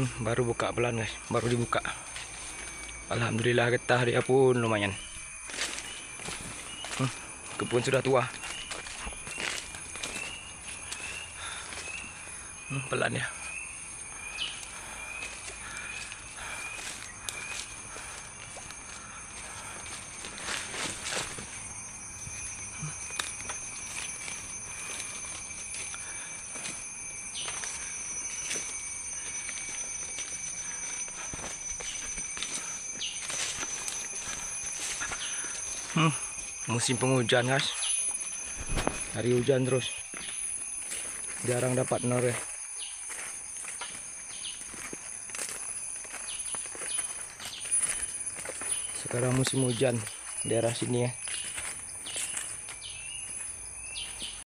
Baru buka pelan guys, baru dibuka. Alhamdulillah getah dia pun lumayan. Kebun sudah tua. Pelan ya. Musim penghujan guys. Hari hujan terus. Jarang dapat nor ya. Sekarang musim hujan daerah sini ya.